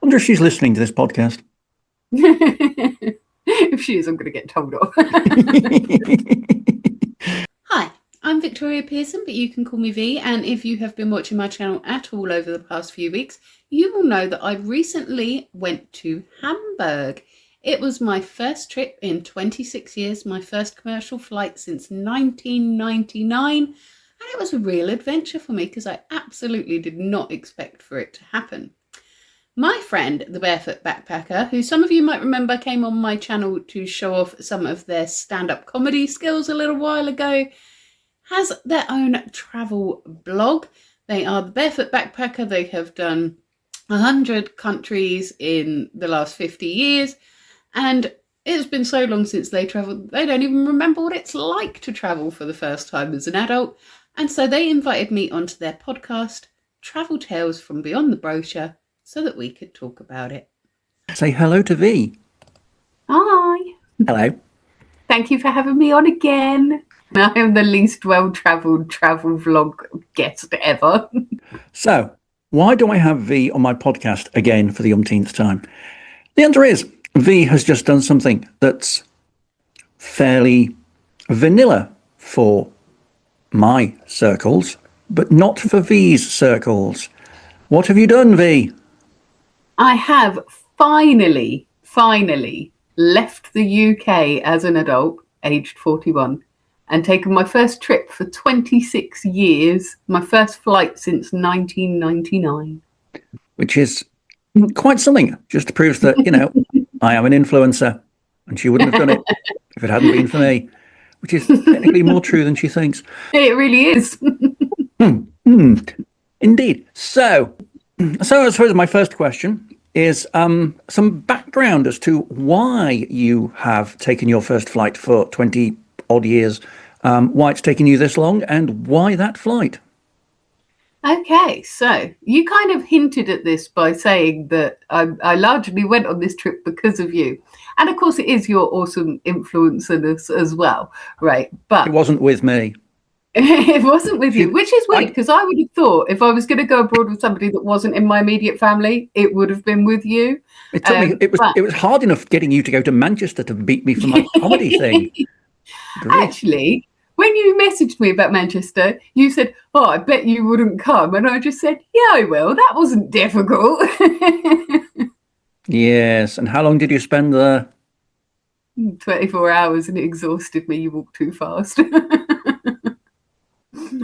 wonder if she's listening to this podcast. If she is, I'm going to get told off. Hi, I'm Victoria Pearson, but you can call me V. And if you have been watching my channel at all over the past few weeks, you will know that I recently went to Hamburg. It was my first trip in 26 years, my first commercial flight since 1999. And it was a real adventure for me because I absolutely did not expect for it to happen. My friend, the Barefoot Backpacker, who some of you might remember came on my channel to show off some of their stand-up comedy skills a little while ago, has their own travel blog. They are the Barefoot Backpacker. They have done 100 countries in the last 50 years. And it's been so long since they travelled, they don't even remember what it's like to travel for the first time as an adult. And so they invited me onto their podcast, Travel Tales from Beyond the Brochure, so that we could talk about it. Say hello to V. Hi. Hello. Thank you for having me on again. I am the least well-travelled travel vlog guest ever. So, why do I have V on my podcast again for the umpteenth time? The answer is V has just done something that's fairly vanilla for my circles, but not for V's circles. What have you done, V? I have finally left the UK as an adult, aged 41, and taken my first trip for 26 years, my first flight since 1999. Which is quite something. Just proves that, I am an influencer, and she wouldn't have done it if it hadn't been for me, which is technically more true than she thinks. It really is. Indeed. So I suppose my first question is some background as to why you have taken your first flight for 20 odd years, why it's taken you this long, and why that flight. Okay, so you kind of hinted at this by saying that I largely went on this trip because of you. And of course, it is your awesome influence as well, right? But it wasn't with me. It wasn't with you, which is weird because I would have thought if I was going to go abroad with somebody that wasn't in my immediate family, it would have been with you. It took me, it was hard enough getting you to go to Manchester to beat me for my comedy thing. Actually, when you messaged me about Manchester, you said, "Oh, I bet you wouldn't come," and I just said, "Yeah, I will." That wasn't difficult. Yes, and how long did you spend there? 24 hours, and it exhausted me. You walked too fast.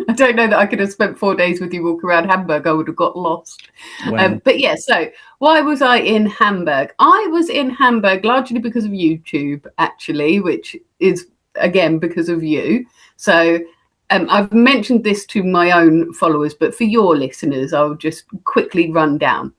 I don't know that I could have spent 4 days with you walk around Hamburg. I would have got lost. Wow. But yeah, so why was I in Hamburg? I was in Hamburg largely because of YouTube, actually, which is, again, because of you. So I've mentioned this to my own followers, but for your listeners, I'll just quickly run down.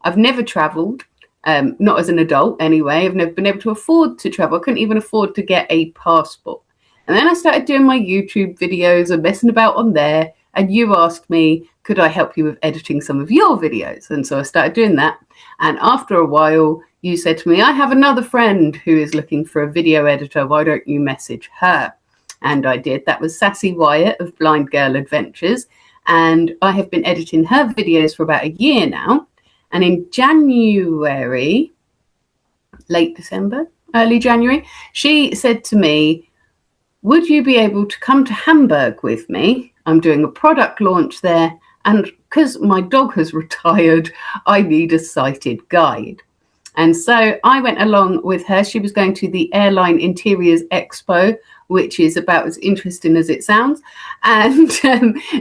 I've never travelled, not as an adult anyway. I've never been able to afford to travel. I couldn't even afford to get a passport. And then I started doing my YouTube videos and messing about on there. And you asked me, could I help you with editing some of your videos? And so I started doing that. And after a while, you said to me, I have another friend who is looking for a video editor. Why don't you message her? And I did. That was Sassy Wyatt of Blind Girl Adventures. And I have been editing her videos for about a year now. And in January, late December, early January, she said to me, would you be able to come to Hamburg with me? I'm doing a product launch there. And because my dog has retired, I need a sighted guide. And so I went along with her. She was going to the Airline Interiors Expo, which is about as interesting as it sounds. And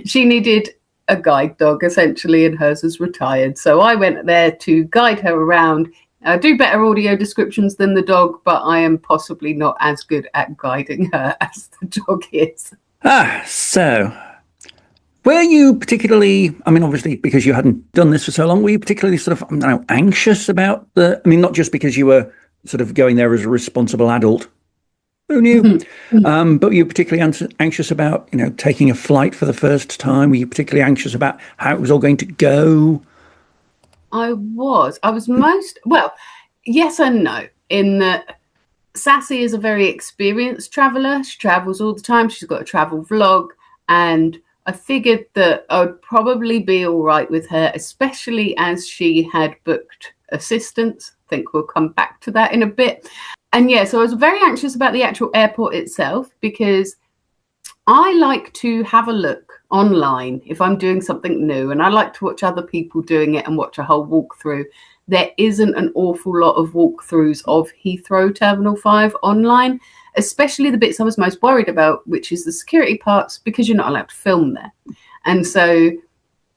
she needed a guide dog, essentially, and hers is retired. So I went there to guide her around. I do better audio descriptions than the dog, but I am possibly not as good at guiding her as the dog is. So were you particularly, obviously, because you hadn't done this for so long, were you particularly sort of anxious about not just because you were sort of going there as a responsible adult, who knew, but were you particularly anxious about, taking a flight for the first time? Were you particularly anxious about how it was all going to go? I was well, yes and no, in that Sassy is a very experienced traveller. She travels all the time. She's got a travel vlog. And I figured that I would probably be all right with her, especially as she had booked assistance. I think we'll come back to that in a bit. And yeah, so I was very anxious about the actual airport itself, because I like to have a look online if I'm doing something new, and I like to watch other people doing it and watch a whole walkthrough. There isn't an awful lot of walkthroughs of Heathrow Terminal 5 online, especially the bits I was most worried about, which is the security parts, because you're not allowed to film there. And so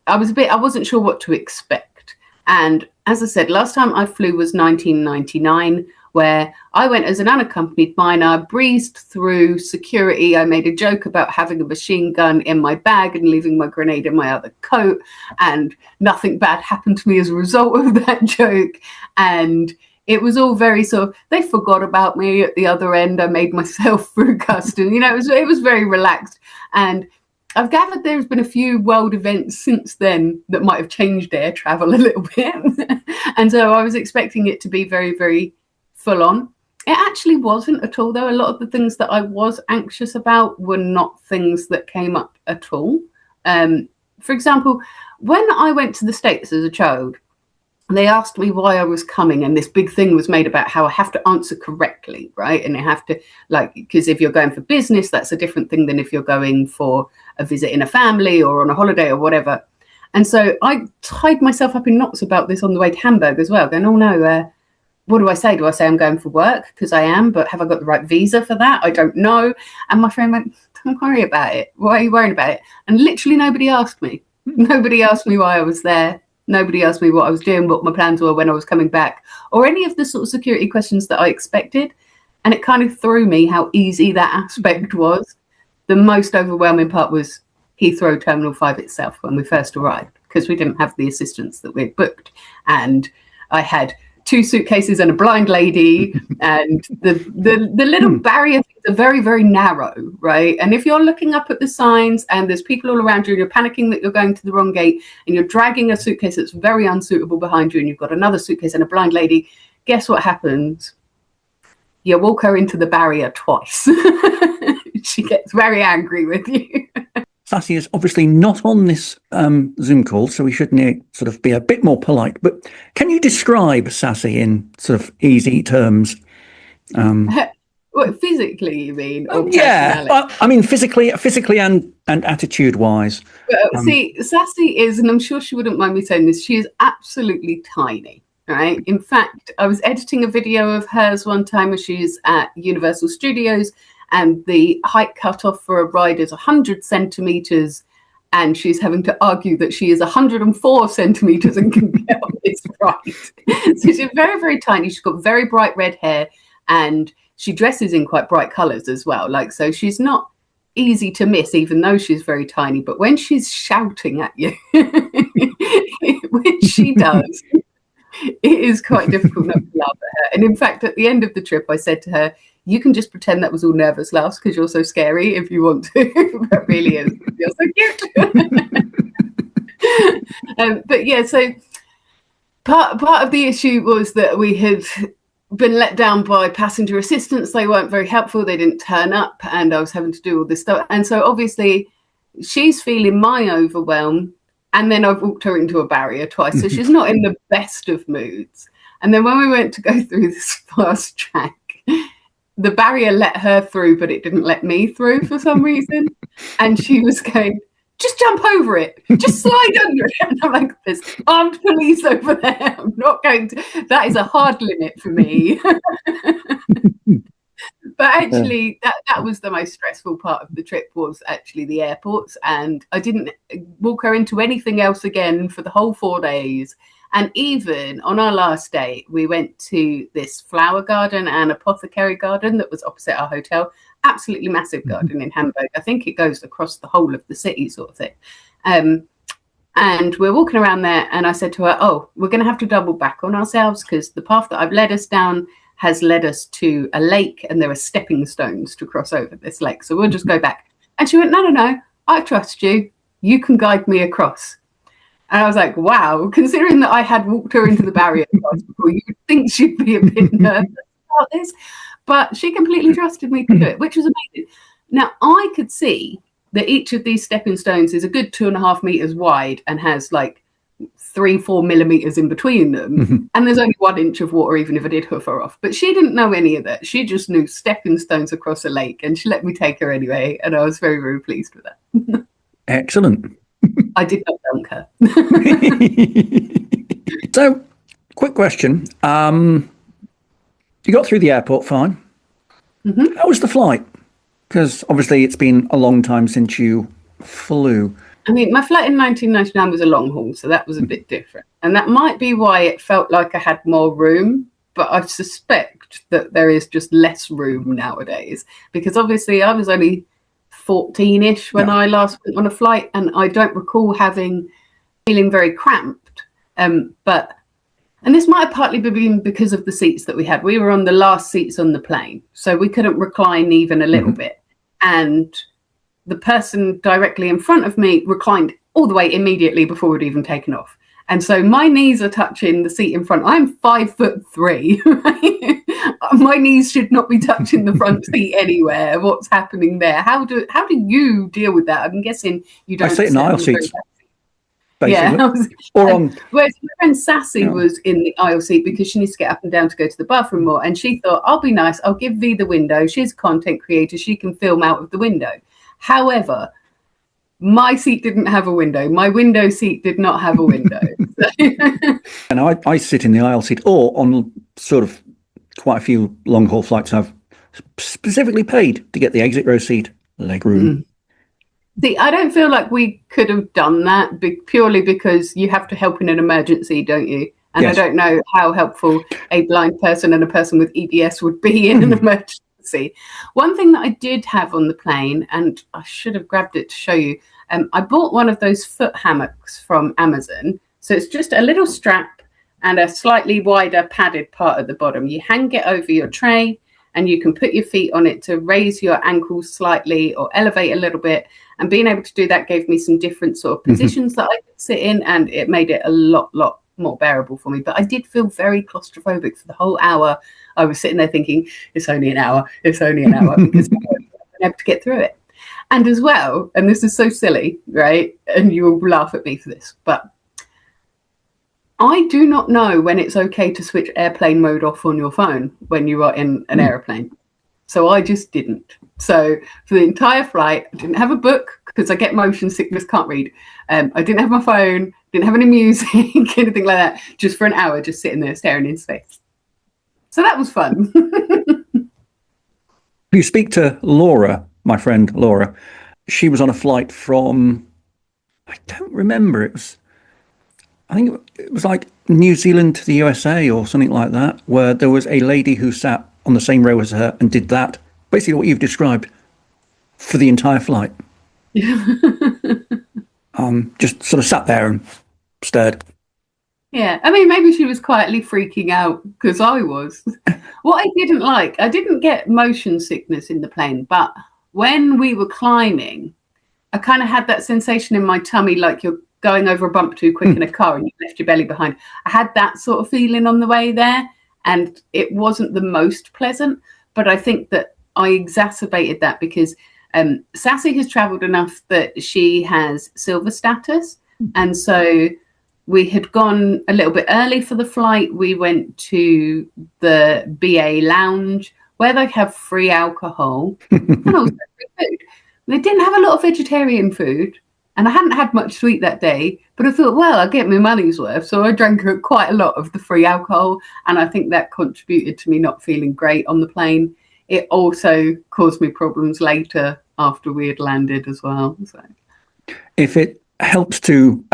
I wasn't sure what to expect. And as I said, last time I flew was 1999, where I went as an unaccompanied minor, breezed through security. I made a joke about having a machine gun in my bag and leaving my grenade in my other coat, and nothing bad happened to me as a result of that joke. And it was all very sort of, they forgot about me at the other end. I made myself through custom. It was very relaxed. And I've gathered there's been a few world events since then that might have changed air travel a little bit. And so I was expecting it to be very, very full on. It actually wasn't at all, though. A lot of the things that I was anxious about were not things that came up at all. For example, when I went to the States as a child, they asked me why I was coming, and this big thing was made about how I have to answer correctly, right? And I have to, because if you're going for business, that's a different thing than if you're going for a visit in a family or on a holiday or whatever. And so I tied myself up in knots about this on the way to Hamburg as well, going, oh no, what do I say? Do I say I'm going for work? Because I am, but have I got the right visa for that? I don't know. And my friend went, don't worry about it. Why are you worrying about it? And literally nobody asked me. Nobody asked me why I was there. Nobody asked me what I was doing, what my plans were when I was coming back, or any of the sort of security questions that I expected. And it kind of threw me how easy that aspect was. The most overwhelming part was Heathrow Terminal 5 itself when we first arrived, because we didn't have the assistance that we'd booked. And I had 2 suitcases and a blind lady, and the little barrier things are very, very narrow, right? And if you're looking up at the signs and there's people all around you and you're panicking that you're going to the wrong gate and you're dragging a suitcase that's very unsuitable behind you and you've got another suitcase and a blind lady, guess what happens? You walk her into the barrier twice. She gets very angry with you. Sassy is obviously not on this Zoom call, so we should sort of be a bit more polite. But can you describe Sassy in sort of easy terms? What, physically, you mean? Or yeah, I mean physically and attitude-wise. See, Sassy is, and I'm sure she wouldn't mind me saying this, she is absolutely tiny, right? In fact, I was editing a video of hers one time when she's at Universal Studios, and the height cutoff for a ride is 100 centimeters, and she's having to argue that she is 104 centimeters and can get on this ride. So she's very, very tiny. She's got very bright red hair, and she dresses in quite bright colors as well. So she's not easy to miss, even though she's very tiny. But when she's shouting at you, which she does, it is quite difficult not to laugh at her. And in fact, at the end of the trip, I said to her, you can just pretend that was all nervous laughs because you're so scary if you want to. But really is. You're so cute. But yeah, so part of the issue was that we had been let down by passenger assistance. They weren't very helpful. They didn't turn up, and I was having to do all this stuff. And so obviously she's feeling my overwhelm, and then I've walked her into a barrier twice. So she's not in the best of moods. And then when we went to go through this fast track, the barrier let her through, but it didn't let me through for some reason. And she was going, just jump over it. Just slide under it. And I'm like, there's armed police over there. I'm not going to. That is a hard limit for me. But actually, that was the most stressful part of the trip, was actually the airports. And I didn't walk her into anything else again for the whole 4 days. And even on our last day, we went to this flower garden and apothecary garden that was opposite our hotel. Absolutely massive garden in Hamburg. I think it goes across the whole of the city, sort of thing. And we're walking around there, and I said to her, oh, we're going to have to double back on ourselves because the path that I've led us down has led us to a lake, and there are stepping stones to cross over this lake. So we'll just go back. And she went, no, I trust you. You can guide me across. And I was like, wow, considering that I had walked her into the barrier twice before, you would think she'd be a bit nervous about this. But she completely trusted me to do it, which was amazing. Now, I could see that each of these stepping stones is a good 2.5 meters wide and has like 3-4 millimeters in between them, and there's only 1 inch of water even if I did hoof her off. But she didn't know any of that. She just knew stepping stones across a lake, and she let me take her anyway, and I was very, very pleased with that. Excellent. I did not dunk her. So, quick question. You got through the airport fine. How was the flight? Because obviously it's been a long time since you flew. I mean, my flight in 1999 was a long haul, so that was a bit different. And that might be why it felt like I had more room, but I suspect that there is just less room nowadays. Because obviously I was only 14-ish when I last went on a flight, and I don't recall feeling very cramped. And this might have partly been because of the seats that we had. We were on the last seats on the plane, so we couldn't recline even a little bit. And the person directly in front of me reclined all the way immediately before we'd even taken off. And so my knees are touching the seat in front. I'm 5'3". Right? My knees should not be touching the front seat anywhere. What's happening there? How do you deal with that? I'm guessing you don't. I sit in aisle seats. Basically. Yeah, whereas my friend Sassy Yeah. was in the aisle seat because she needs to get up and down to go to the bathroom more. And she thought, I'll be nice. I'll give V the window. She's a content creator. She can film out of the window. However, my seat didn't have a window. My window seat did not have a window. And I sit in the aisle seat, or on sort of quite a few long haul flights I've specifically paid to get the exit row seat, leg room. See, I don't feel like we could have done that purely because you have to help in an emergency, don't you? And Yes. I don't know how helpful a blind person and a person with EDS would be in an emergency. One thing that I did have on the plane, and I should have grabbed it to show you, I bought one of those foot hammocks from Amazon. So it's just a little strap and a slightly wider padded part at the bottom. You hang it over your tray, and you can put your feet on it to raise your ankles slightly or elevate a little bit. And being able to do that gave me some different sort of positions that I could sit in, and it made it a lot more bearable for me. But I did feel very claustrophobic for the whole hour. I was sitting there thinking, it's only an hour, because I wasn't able to get through it. And as well, and this is so silly, right? And you will laugh at me for this, but I do not know when it's okay to switch airplane mode off on your phone when you are in an airplane. So I just didn't. So for the entire flight, I didn't have a book because I get motion sickness, can't read. I didn't have my phone, didn't have any music, anything like that. Just for an hour, just sitting there staring in space. So that was fun. You speak to Laura, my friend Laura. She was on a flight from, I don't remember, I think it was like New Zealand to the USA or something like that, where there was a lady who sat on the same row as her and did that, basically what you've described, for the entire flight. Just sort of sat there and stared. Yeah, I mean, maybe she was quietly freaking out because I was. What I didn't like, I didn't get motion sickness in the plane, but when we were climbing, I kind of had that sensation in my tummy like you're going over a bump too quick in a car and you left your belly behind. I had that sort of feeling on the way there, and it wasn't the most pleasant, but I think that I exacerbated that because Sassy has traveled enough that she has silver status. And so we had gone a little bit early for the flight. We went to the BA lounge where they have free alcohol and also free food. They didn't have a lot of vegetarian food, and I hadn't had much to eat that day, but I thought, well, I'll get my money's worth. So I drank quite a lot of the free alcohol, and I think that contributed to me not feeling great on the plane. It also caused me problems later after we had landed as well. So, if it helps to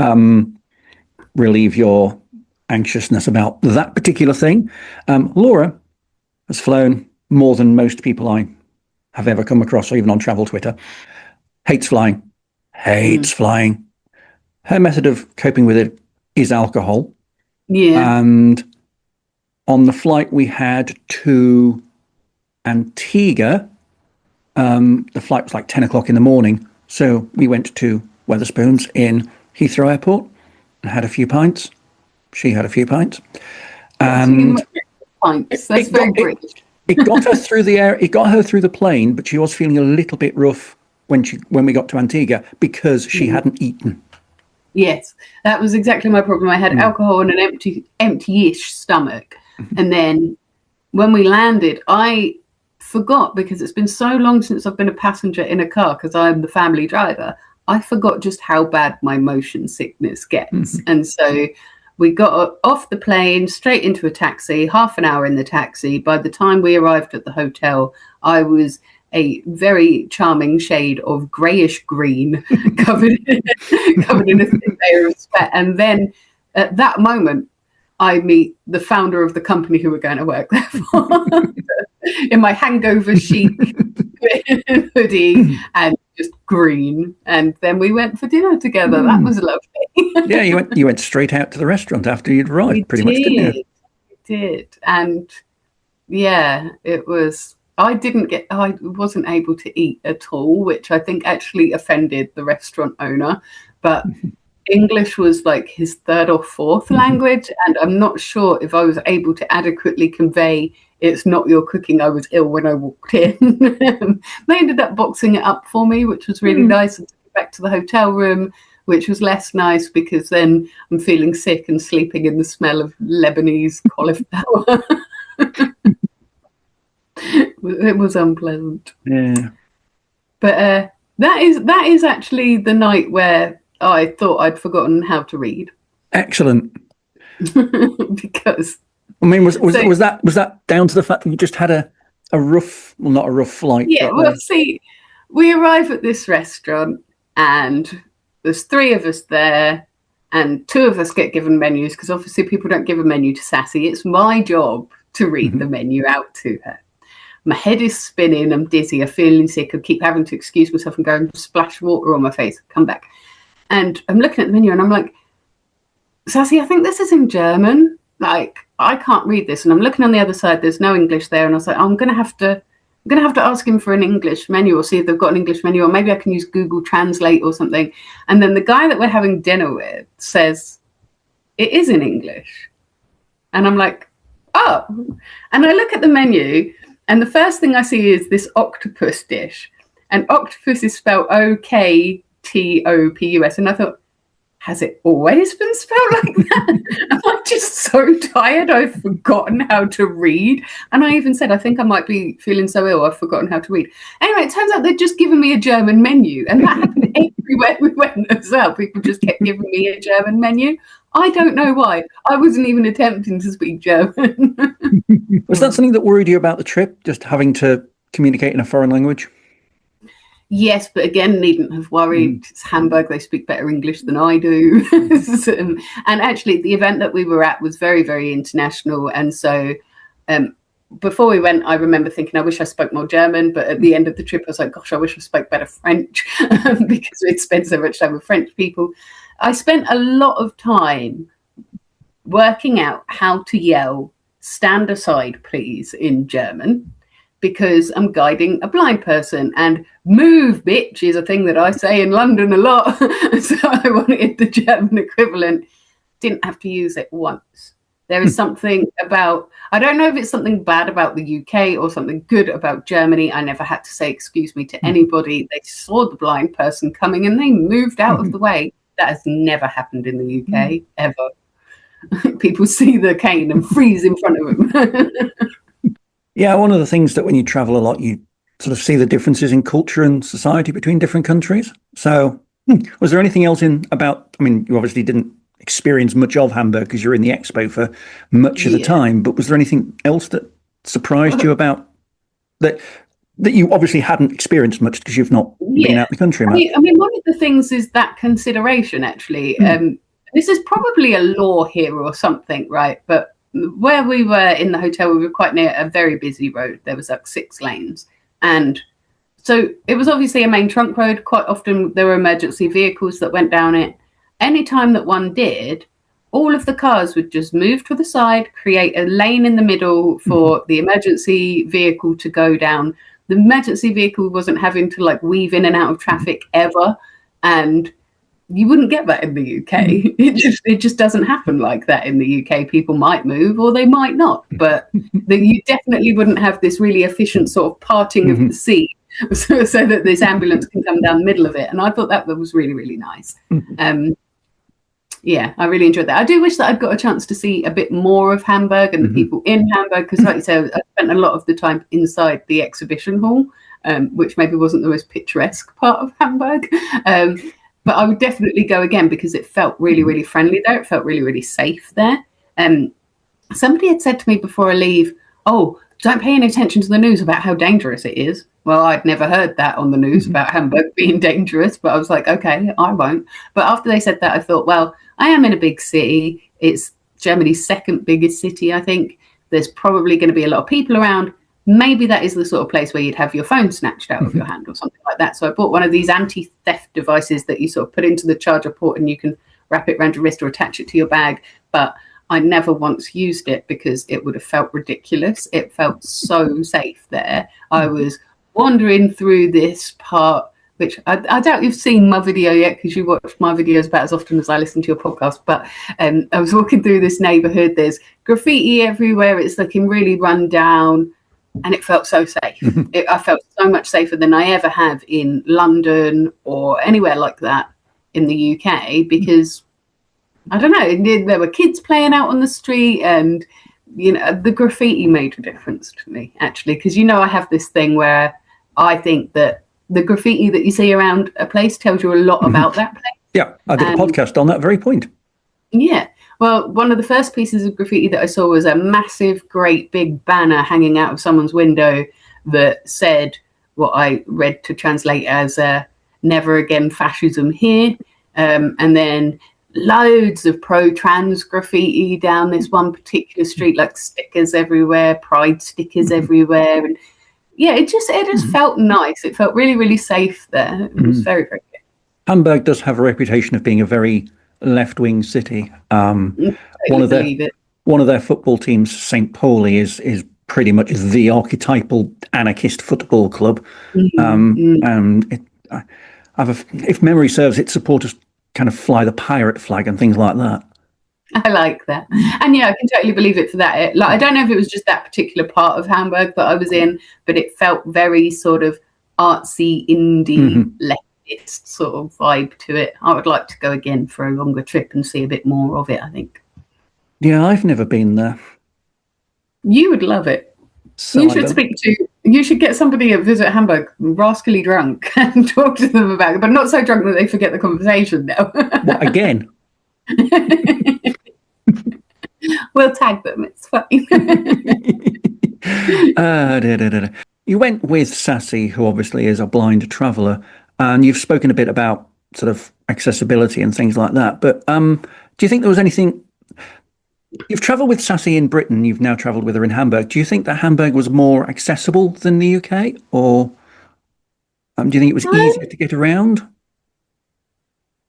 relieve your anxiousness about that particular thing, Laura has flown more than most people I have ever come across, or even on travel Twitter. Hates flying. Her method of coping with it is alcohol. yeah. And on the flight we had to Antigua, the flight was like 10 o'clock in the morning. So we went to Wetherspoons in Heathrow Airport and had a few pints. She had a few pints. And Pints. That's very British. it got her through the air. It got her through the plane, but she was feeling a little bit rough when we got to Antigua because she hadn't eaten. Yes, that was exactly my problem. I had alcohol and an empty-ish stomach. And then when we landed, I forgot, because it's been so long since I've been a passenger in a car, because I'm the family driver, I forgot just how bad my motion sickness gets. And so we got off the plane, straight into a taxi, half an hour in the taxi. By the time we arrived at the hotel, I was a very charming shade of greyish green, covered in a thin layer of sweat. And then at that moment, I meet the founder of the company who we're going to work there for, in my hangover chic hoodie and just green. And then we went for dinner together. That was lovely. Yeah, you went straight out to the restaurant after you'd arrived, much, didn't you? We did. And yeah, it was... I wasn't able to eat at all, which I think actually offended the restaurant owner. But English was like his third or fourth language, and I'm not sure if I was able to adequately convey it's not your cooking. I was ill when I walked in. They ended up boxing it up for me, which was really nice, and took it back to the hotel room, which was less nice because then I'm feeling sick and sleeping in the smell of Lebanese cauliflower. It was unpleasant. Yeah. But that is actually the night where I thought I'd forgotten how to read. Excellent. Because I mean, was that down to the fact that you just had a rough, well, not a rough flight? Yeah, well, see, we arrive at this restaurant and there's 3 of us there, and 2 of us get given menus, because obviously people don't give a menu to Sassy. It's my job to read the menu out to her. My head is spinning. I'm dizzy. I'm feeling sick. I keep having to excuse myself and go and splash water on my face. Come back. And I'm looking at the menu and I'm like, Sassy, I think this is in German. Like, I can't read this. And I'm looking on the other side. There's no English there. And I was like, I'm going to have to ask him for an English menu, or see if they've got an English menu, or maybe I can use Google Translate or something. And then the guy that we're having dinner with says, it is in English. And I'm like, oh. And I look at the menu, and the first thing I see is this octopus dish. And octopus is spelled Oktopus. And I thought, has it always been spelled like that? Am I just so tired I've forgotten how to read? And I even said, I think I might be feeling so ill I've forgotten how to read. Anyway, it turns out they'd just given me a German menu. And that happened everywhere we went as well. People just kept giving me a German menu. I don't know why. I wasn't even attempting to speak German. Was that something that worried you about the trip, just having to communicate in a foreign language? Yes, but again, needn't have worried. It's Hamburg. They speak better English than I do. And actually, the event that we were at was very, very international. And so before we went, I remember thinking, I wish I spoke more German. But at the end of the trip, I was like, gosh, I wish I spoke better French, because we'd spent so much time with French people. I spent a lot of time working out how to yell, stand aside, please, in German, because I'm guiding a blind person, and move, bitch, is a thing that I say in London a lot. So I wanted the German equivalent. Didn't have to use it once. There is something about, I don't know if it's something bad about the UK or something good about Germany. I never had to say excuse me to anybody. They saw the blind person coming and they moved out of the way. That has never happened in the UK, ever. People see the cane and freeze in front of them. Yeah, one of the things that when you travel a lot, you sort of see the differences in culture and society between different countries. So was there anything else you obviously didn't experience much of Hamburg because you're in the expo for much of the time, but was there anything else that surprised you about that you obviously hadn't experienced much because you've not been out the country much? I mean, one of the things is that consideration, actually. This is probably a law here or something, right? But where we were in the hotel, we were quite near a very busy road. There was like 6 lanes. And so it was obviously a main trunk road. Quite often there were emergency vehicles that went down it. Anytime that one did, all of the cars would just move to the side, create a lane in the middle for the emergency vehicle to go down. The emergency vehicle wasn't having to like weave in and out of traffic ever. And you wouldn't get that in the UK. It just doesn't happen like that in the UK. People might move or they might not, but you definitely wouldn't have this really efficient sort of parting of the sea so that this ambulance can come down the middle of it. And I thought that was really, really nice. Yeah, I really enjoyed that. I do wish that I'd got a chance to see a bit more of Hamburg and the people in Hamburg, because like you say, I spent a lot of the time inside the exhibition hall, which maybe wasn't the most picturesque part of Hamburg. But I would definitely go again because it felt really, really friendly there. It felt really, really safe there. Somebody had said to me before I leave, oh, don't pay any attention to the news about how dangerous it is. Well, I'd never heard that on the news about Hamburg being dangerous, but I was like, okay, I won't. But after they said that, I thought, well, I am in a big city. It's Germany's second biggest city, I think. There's probably going to be a lot of people around. Maybe that is the sort of place where you'd have your phone snatched out of your hand or something like that. So I bought one of these anti-theft devices that you sort of put into the charger port and you can wrap it around your wrist or attach it to your bag. But I never once used it because it would have felt ridiculous. It felt so safe there. I was wandering through this part, which I doubt you've seen my video yet because you watch my videos about as often as I listen to your podcast. But I was walking through this neighborhood. There's graffiti everywhere. It's looking really run down. And it felt so safe. I felt so much safer than I ever have in London or anywhere like that in the UK because, I don't know, there were kids playing out on the street and, you know, the graffiti made a difference to me, actually, because, you know, I have this thing where I think that the graffiti that you see around a place tells you a lot about that place. Yeah, I did a podcast on that very point. Yeah. Well, one of the first pieces of graffiti that I saw was a massive, great big banner hanging out of someone's window that said what I read to translate as never again fascism here. And then loads of pro-trans graffiti down this one particular street, like stickers everywhere, pride stickers everywhere. And yeah, it just felt nice. It felt really, really safe there. It was very, very good. Hamburg does have a reputation of being a very left-wing city. One of their football teams, St. Pauli, is pretty much the archetypal anarchist football club. And if memory serves, its supporters kind of fly the pirate flag and things like that. I like that. And yeah, I can totally believe it for that. I don't know if it was just that particular part of Hamburg that I was in, but it felt very sort of artsy, indie, leftist sort of vibe to it. I would like to go again for a longer trip and see a bit more of it, I think. Yeah, I've never been there. You would love it. So you should get somebody to visit Hamburg rascally drunk and talk to them about it, but not so drunk that they forget the conversation now. What, again? We'll tag them, it's fine. You went with Sassy, who obviously is a blind traveller, and you've spoken a bit about sort of accessibility and things like that. But do you think there was anything... You've travelled with Sassy in Britain, you've now travelled with her in Hamburg. Do you think that Hamburg was more accessible than the UK? Or do you think it was easier to get around?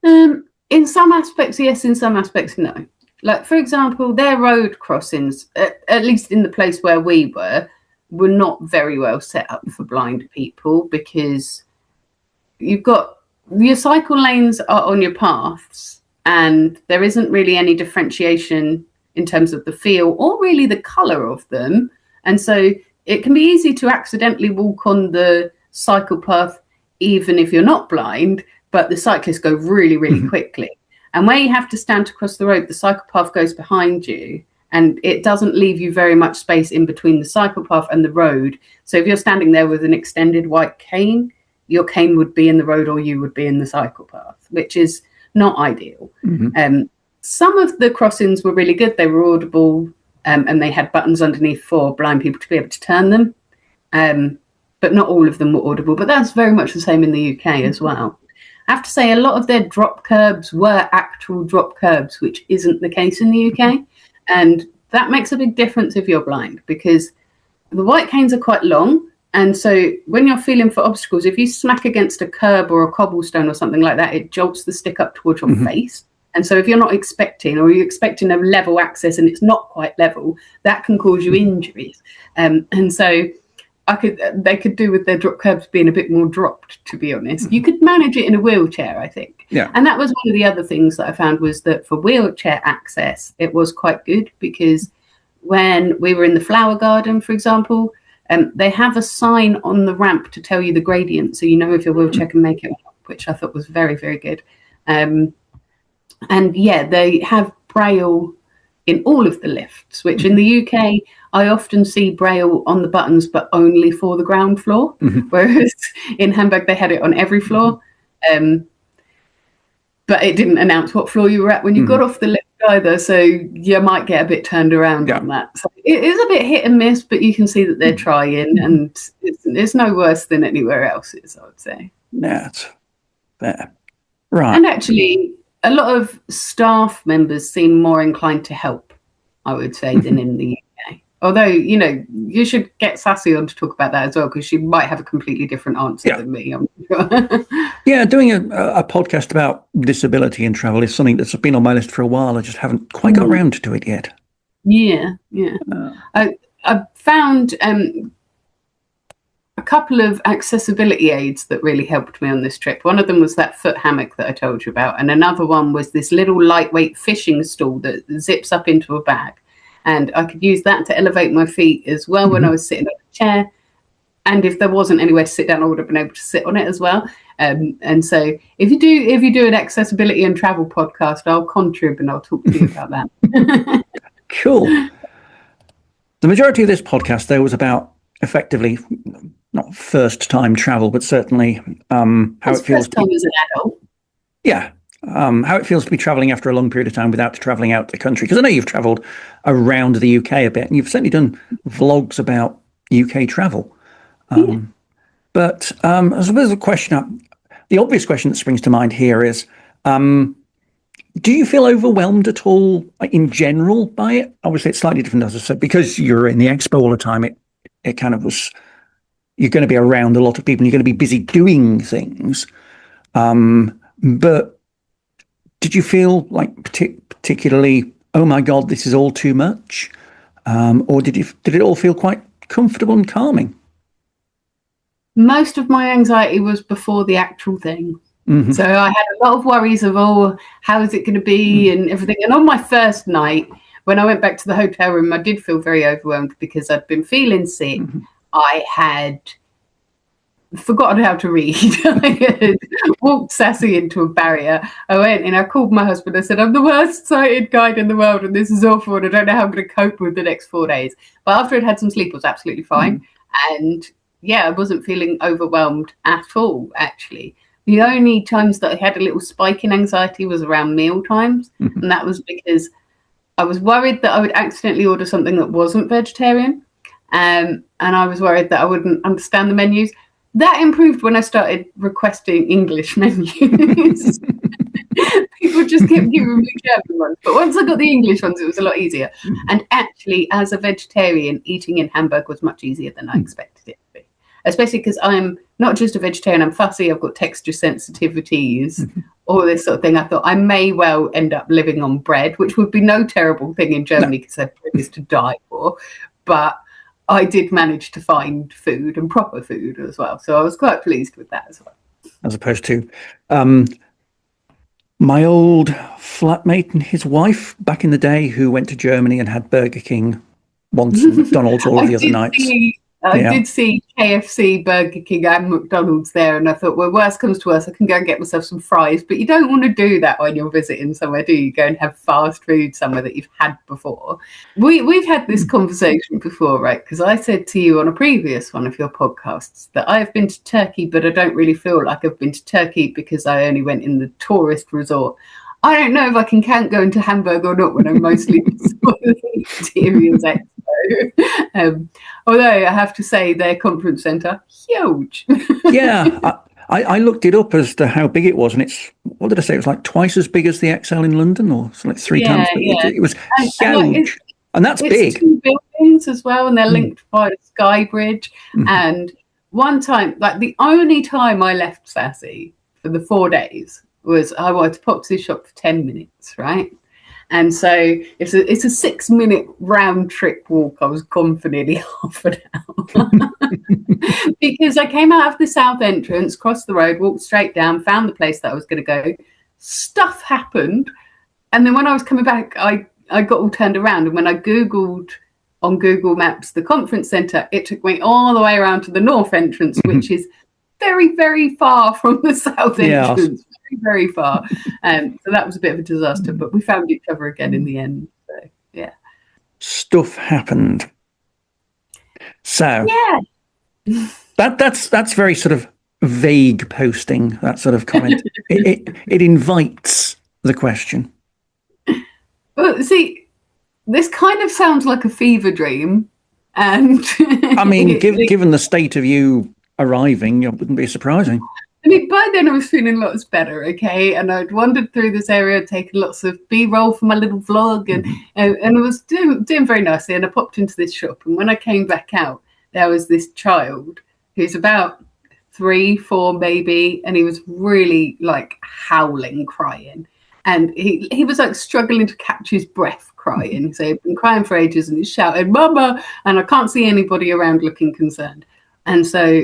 In some aspects, yes. In some aspects, no. Like, for example, their road crossings, at least in the place where we were not very well set up for blind people because you've got your cycle lanes are on your paths and there isn't really any differentiation in terms of the feel or really the colour of them. And so it can be easy to accidentally walk on the cycle path even if you're not blind, but the cyclists go really, really quickly. And where you have to stand to cross the road, the cycle path goes behind you and it doesn't leave you very much space in between the cycle path and the road. So if you're standing there with an extended white cane, your cane would be in the road or you would be in the cycle path, which is not ideal. Some of the crossings were really good. They were audible and they had buttons underneath for blind people to be able to turn them. But not all of them were audible. But that's very much the same in the UK as well. I have to say a lot of their drop curbs were actual drop curbs, which isn't the case in the UK. And that makes a big difference if you're blind because the white canes are quite long. And so when you're feeling for obstacles, if you smack against a curb or a cobblestone or something like that, it jolts the stick up towards your face. And so if you're not expecting or you're expecting a level access and it's not quite level, that can cause you injuries. And so they could do with their drop curbs being a bit more dropped, to be honest. You could manage it in a wheelchair, I think. Yeah. And that was one of the other things that I found was that for wheelchair access, it was quite good because when we were in the flower garden, for example, they have a sign on the ramp to tell you the gradient, so you know if your wheelchair can make it up, which I thought was very, very good. And yeah, they have Braille in all of the lifts, which in the UK, I often see Braille on the buttons, but only for the ground floor. Whereas in Hamburg, they had it on every floor. But it didn't announce what floor you were at when you got off the lift either. So you might get a bit turned around on that. So it is a bit hit and miss, but you can see that they're trying, and it's no worse than anywhere else is, I would say. That's fair. Right. And actually, a lot of staff members seem more inclined to help, I would say, than in the UK. Although, you know, you should get Sassy on to talk about that as well, because she might have a completely different answer than me, I'm sure. Yeah, doing a podcast about disability and travel is something that's been on my list for a while. I just haven't quite got around to it yet. Yeah. I found a couple of accessibility aids that really helped me on this trip. One of them was that foot hammock that I told you about, and another one was this little lightweight fishing stool that zips up into a bag. And I could use that to elevate my feet as well when I was sitting on a chair. And if there wasn't anywhere to sit down, I would have been able to sit on it as well. And so if you do an accessibility and travel podcast, I'll contribute and I'll talk to you about that. Cool. The majority of this podcast, though, was about effectively not first time travel, but certainly how it feels first time as an adult. Yeah. How it feels to be traveling after a long period of time without traveling out the country. Because I know you've traveled around the UK a bit, and you've certainly done vlogs about UK travel. But I suppose the obvious question that springs to mind here is, do you feel overwhelmed at all in general by it? Obviously, it's slightly different, as I said, because you're in the expo all the time. It kind of was, you're going to be around a lot of people, and you're going to be busy doing things. But did you feel like particularly, oh my God, this is all too much? Or did it all feel quite comfortable and calming? Most of my anxiety was before the actual thing. So I had a lot of worries of, how is it going to be and everything. And on my first night, when I went back to the hotel room, I did feel very overwhelmed because I'd been feeling sick. I had forgotten how to read. I had walked Sassy into a barrier. I went and I called my husband. I said, I'm the worst sighted guide in the world and this is awful and I don't know how I'm going to cope with the next 4 days. But after I'd had some sleep, I was absolutely fine. And yeah, I wasn't feeling overwhelmed at all, actually. The only times that I had a little spike in anxiety was around meal times. And that was because I was worried that I would accidentally order something that wasn't vegetarian. And I was worried that I wouldn't understand the menus. That improved when I started requesting English menus. People just kept giving me German ones. But once I got the English ones, it was a lot easier. And actually, as a vegetarian, eating in Hamburg was much easier than I expected it to be. Especially because I'm not just a vegetarian, I'm fussy, I've got texture sensitivities, all this sort of thing. I thought I may well end up living on bread, which would be no terrible thing in Germany because bread is to die for. But I did manage to find food and proper food as well. So I was quite pleased with that as well. As opposed to my old flatmate and his wife back in the day who went to Germany and had Burger King once and McDonald's all of the other nights. I did see KFC, Burger King and McDonald's there, and I thought, well, worst comes to worst, I can go and get myself some fries. But you don't want to do that when you're visiting somewhere, do you? Go and have fast food somewhere that you've had before. We've had this conversation before, right? Because I said to you on a previous one of your podcasts that I've been to Turkey, but I don't really feel like I've been to Turkey because I only went in the tourist resort. I don't know if I can count going to Hamburg or not when I'm mostly the interiors expo. Although I have to say their conference centre, huge. Yeah, I looked it up as to how big it was, and it's, what did I say? It was like twice as big as the XL in London, or something like 3 times bigger. Yeah. It was huge. And that's big. 2 buildings as well, and they're linked by a sky bridge. And one time, like the only time I left Sassy for the 4 days was I wanted to pop to the shop for 10 minutes, right? And so it's a 6-minute round trip walk. I was gone for nearly half an hour because I came out of the south entrance, crossed the road, walked straight down, found the place that I was going to go. Stuff happened. And then when I was coming back, I got all turned around. And when I Googled on Google Maps the conference centre, it took me all the way around to the north entrance, which is very, very far from the south entrance. Very, very far. So that was a bit of a disaster, but we found each other again in the end. So, yeah. Stuff happened. So yeah, that's very sort of vague posting, that sort of comment. it invites the question. Well, see, this kind of sounds like a fever dream, and I mean, given the state of you arriving, it wouldn't be surprising. I mean, by then I was feeling lots better, okay? And I'd wandered through this area, taken lots of B-roll for my little vlog, and I was doing very nicely. And I popped into this shop, and when I came back out, there was this child who's about 3, 4 maybe, and he was really like howling, crying. And he was like struggling to catch his breath crying. So he'd been crying for ages, and he's shouting, "Mama!" And I can't see anybody around looking concerned. And so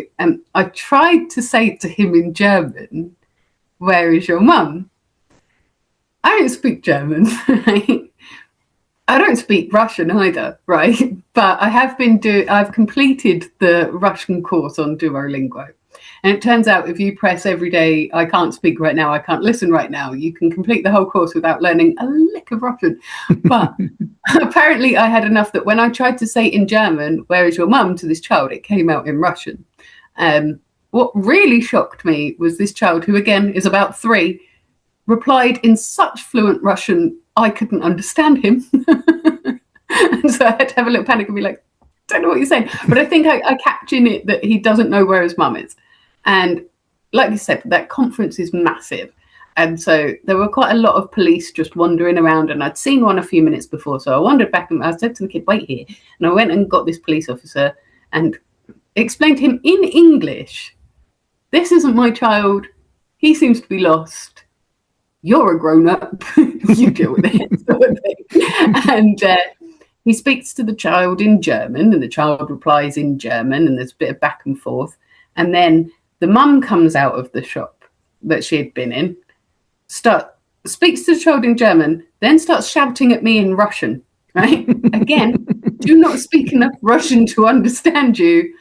I tried to say to him in German, "Where is your mum?" I don't speak German, right? I don't speak Russian either, right? But I've completed the Russian course on Duolingo. And it turns out if you press every day, "I can't speak right now, I can't listen right now," you can complete the whole course without learning a lick of Russian. But apparently I had enough that when I tried to say in German, "Where is your mum?" to this child, it came out in Russian. What really shocked me was this child, who again is about 3, replied in such fluent Russian, I couldn't understand him. And so I had to have a little panic and be like, "Don't know what you're saying." But I think I catch in it that he doesn't know where his mum is. And like I said, that conference is massive. And so there were quite a lot of police just wandering around, and I'd seen one a few minutes before. So I wandered back and I said to the kid, "Wait here." And I went and got this police officer and explained to him in English, "This isn't my child. He seems to be lost. You're a grown-up. You deal with it." Sort of thing. And he speaks to the child in German, and the child replies in German, and there's a bit of back and forth. And then the mum comes out of the shop that she had been in, speaks to the child in German, then starts shouting at me in Russian, right? Again, do not speak enough Russian to understand you,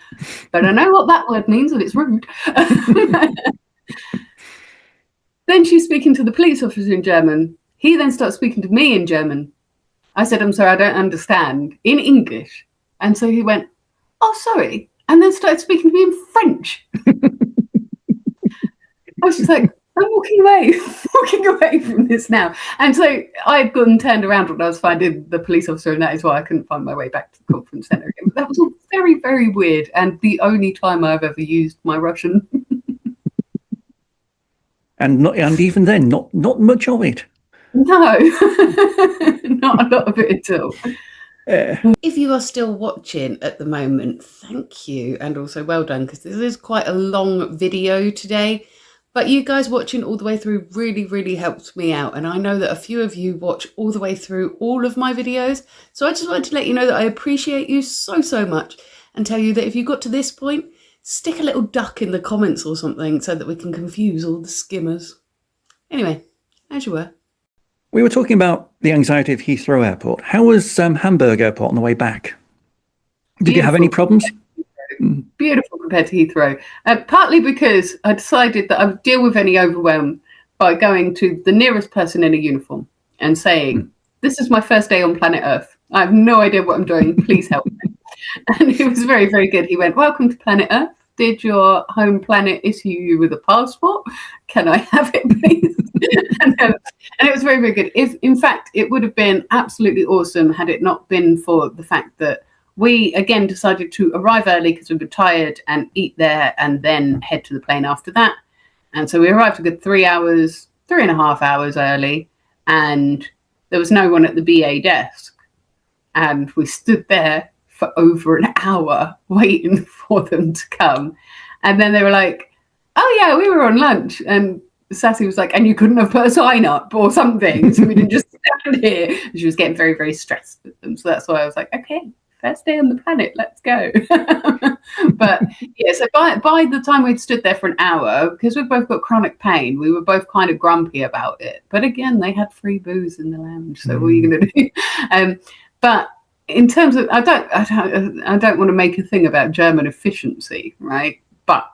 but I know what that word means, and it's rude. Then she's speaking to the police officer in German. He then starts speaking to me in German. I said, "I'm sorry, I don't understand," in English. And so he went, "Oh, sorry," and then started speaking to me in French. I was just like, "I'm walking away from this now." And so I had gone and turned around when I was finding the police officer, and that is why I couldn't find my way back to the conference centre again. But that was all very, very weird, and the only time I've ever used my Russian. And even then, not much of it. No, not a lot of it at all. If you are still watching at the moment, thank you, and also well done, because this is quite a long video today. But you guys watching all the way through really, really helped me out. And I know that a few of you watch all the way through all of my videos. So I just wanted to let you know that I appreciate you so, so much, and tell you that if you got to this point, stick a little duck in the comments or something so that we can confuse all the skimmers. Anyway, as you were. We were talking about the anxiety of Heathrow Airport. How was Hamburg Airport on the way back? Did you have any problems? Beautiful compared to Heathrow. Partly because I decided that I would deal with any overwhelm by going to the nearest person in a uniform and saying, "This is my first day on planet Earth. I have no idea what I'm doing. Please help me." And he was very, very good. He went, "Welcome to planet Earth. Did your home planet issue you with a passport? Can I have it, please?" And it was very, very good. In fact, it would have been absolutely awesome had it not been for the fact that we, again, decided to arrive early because we were tired and eat there and then head to the plane after that. And so we arrived a good 3.5 hours early, and there was no one at the BA desk. And we stood there for over an hour waiting for them to come. And then they were like, "Oh yeah, we were on lunch." And Sassy was like, "And you couldn't have put a sign up or something, so we didn't just stand here." And she was getting very, very stressed with them. So that's why I was like, "Okay, first day on the planet, let's go." But yeah, so by the time we'd stood there for an hour, because we've both got chronic pain, we were both kind of grumpy about it. But again, they had free booze in the lounge, so what are you going to do? But in terms of, I don't want to make a thing about German efficiency, right? But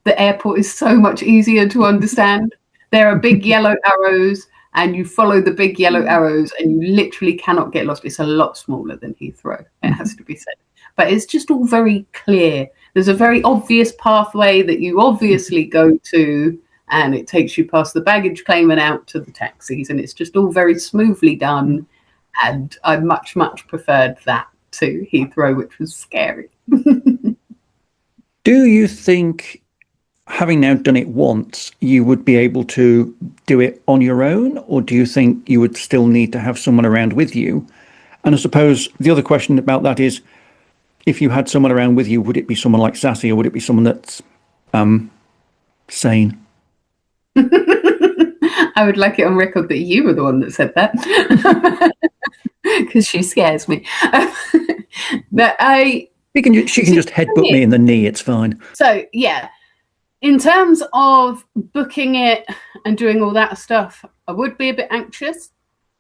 the airport is so much easier to understand. There are big yellow arrows, and you follow the big yellow arrows, and you literally cannot get lost. It's a lot smaller than Heathrow, it has to be said. But it's just all very clear. There's a very obvious pathway that you obviously go to, and it takes you past the baggage claim and out to the taxis, and it's just all very smoothly done. And I much, much preferred that to Heathrow, which was scary. Do you think, having now done it once, you would be able to do it on your own, or do you think you would still need to have someone around with you? And I suppose the other question about that is, if you had someone around with you, would it be someone like Sassy, or would it be someone that's sane? I would like it on record that you were the one that said that, because she scares me. But she can just headbutt me in the knee. It's fine. So yeah, in terms of booking it and doing all that stuff, I would be a bit anxious.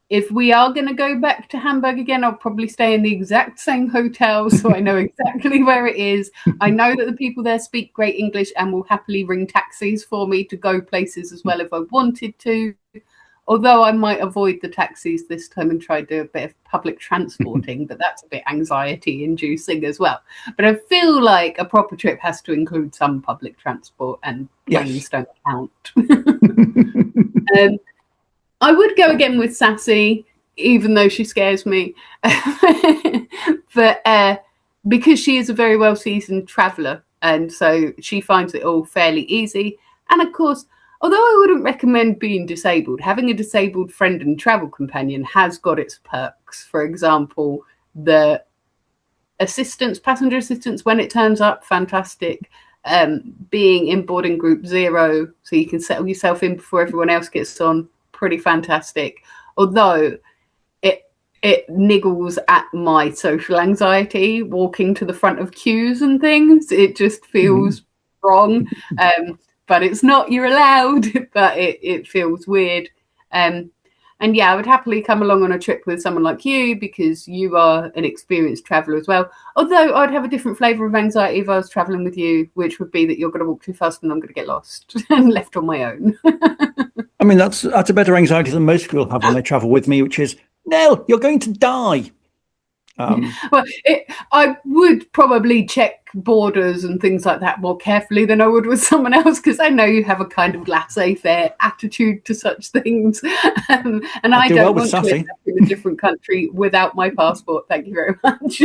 If we are going to go back to Hamburg again, I'll probably stay in the exact same hotel, so I know exactly where it is. I know that the people there speak great English and will happily ring taxis for me to go places as well if I wanted to. Although I might avoid the taxis this time and try to do a bit of public transporting, but that's a bit anxiety-inducing as well. But I feel like a proper trip has to include some public transport, and planes don't count. I would go again with Sassy, even though she scares me. But because she is a very well-seasoned traveller, and so she finds it all fairly easy. And of course, although I wouldn't recommend being disabled, having a disabled friend and travel companion has got its perks. For example, the passenger assistance, when it turns up, fantastic. Being in boarding group 0, so you can settle yourself in before everyone else gets on, pretty fantastic. Although it niggles at my social anxiety, walking to the front of queues and things. It just feels wrong. But it's not, you're allowed, but it feels weird. And yeah, I would happily come along on a trip with someone like you, because you are an experienced traveller as well. Although I'd have a different flavour of anxiety if I was travelling with you, which would be that you're going to walk too fast and I'm going to get lost and left on my own. I mean, that's a better anxiety than most people have when they travel with me, which is, Nell, you're going to die. Well, I would probably check borders and things like that more carefully than I would with someone else, because I know you have a kind of laissez-faire attitude to such things. And I don't want to live in a different country without my passport. Thank you very much.